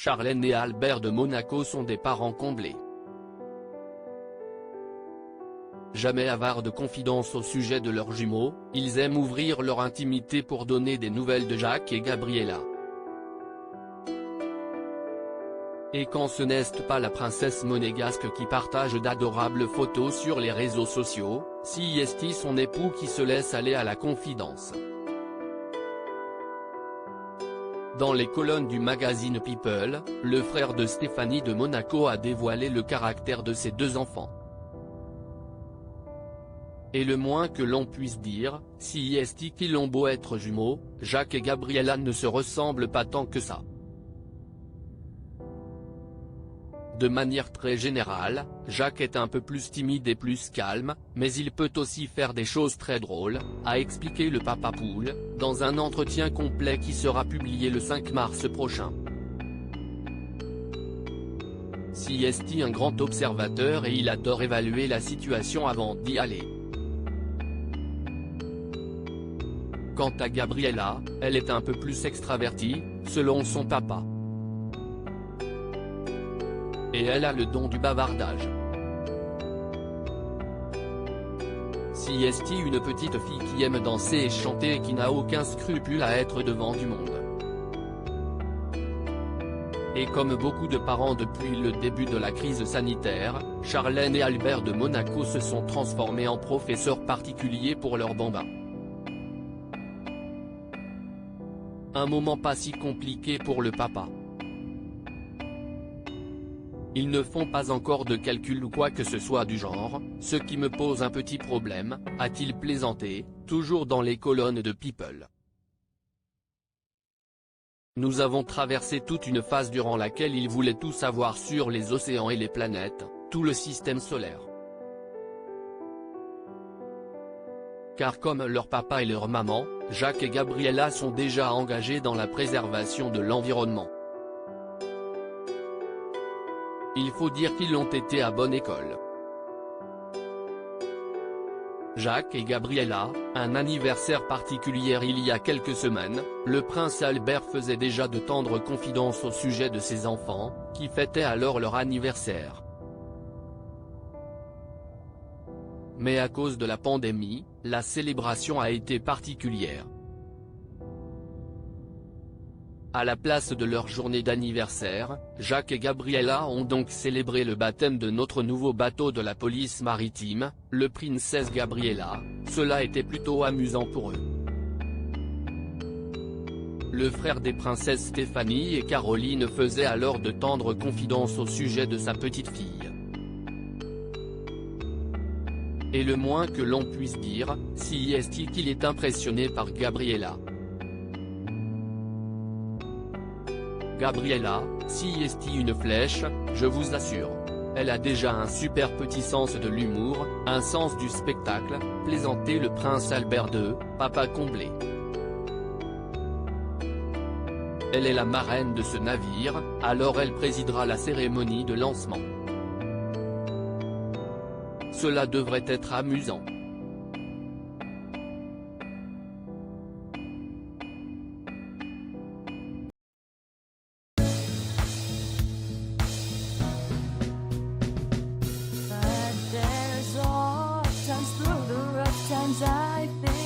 Charlène et Albert de Monaco sont des parents comblés. Jamais avares de confidences au sujet de leurs jumeaux, ils aiment ouvrir leur intimité pour donner des nouvelles de Jacques et Gabriella. Et quand ce n'est pas la princesse monégasque qui partage d'adorables photos sur les réseaux sociaux, c'est son époux qui se laisse aller à la confidence. Dans les colonnes du magazine People, le frère de Stéphanie de Monaco a dévoilé le caractère de ses deux enfants. Et le moins que l'on puisse dire, c'est qu'ils ont beau être jumeaux, Jacques et Gabriella ne se ressemblent pas tant que ça. De manière très générale, Jacques est un peu plus timide et plus calme, mais il peut aussi faire des choses très drôles, a expliqué le papa poule, dans un entretien complet qui sera publié le 5 mars prochain. C'est un grand observateur et il adore évaluer la situation avant d'y aller. Quant à Gabriella, elle est un peu plus extravertie, selon son papa. Et elle a le don du bavardage. C'est une petite fille qui aime danser et chanter et qui n'a aucun scrupule à être devant du monde. Et comme beaucoup de parents depuis le début de la crise sanitaire, Charlène et Albert de Monaco se sont transformés en professeurs particuliers pour leurs bambins. Un moment pas si compliqué pour le papa. Ils ne font pas encore de calcul ou quoi que ce soit du genre, ce qui me pose un petit problème, a-t-il plaisanté, toujours dans les colonnes de People. Nous avons traversé toute une phase durant laquelle ils voulaient tout savoir sur les océans et les planètes, tout le système solaire. Car comme leur papa et leur maman, Jacques et Gabriella sont déjà engagés dans la préservation de l'environnement. Il faut dire qu'ils ont été à bonne école. Jacques et Gabriella, un anniversaire particulier il y a quelques semaines, le prince Albert faisait déjà de tendres confidences au sujet de ses enfants, qui fêtaient alors leur anniversaire. Mais à cause de la pandémie, la célébration a été particulière. À la place de leur journée d'anniversaire, Jacques et Gabriella ont donc célébré le baptême de notre nouveau bateau de la police maritime, le Princess Gabriella. Cela était plutôt amusant pour eux. Le frère des princesses Stéphanie et Caroline faisait alors de tendres confidences au sujet de sa petite fille. Et le moins que l'on puisse dire, c'est qu'il est impressionné par Gabriella. Gabriella, c'est une flèche, je vous assure. Elle a déjà un super petit sens de l'humour, un sens du spectacle, plaisantait le prince Albert II, papa comblé. Elle est la marraine de ce navire, alors elle présidera la cérémonie de lancement. Cela devrait être amusant. But there's all times through the rough times I think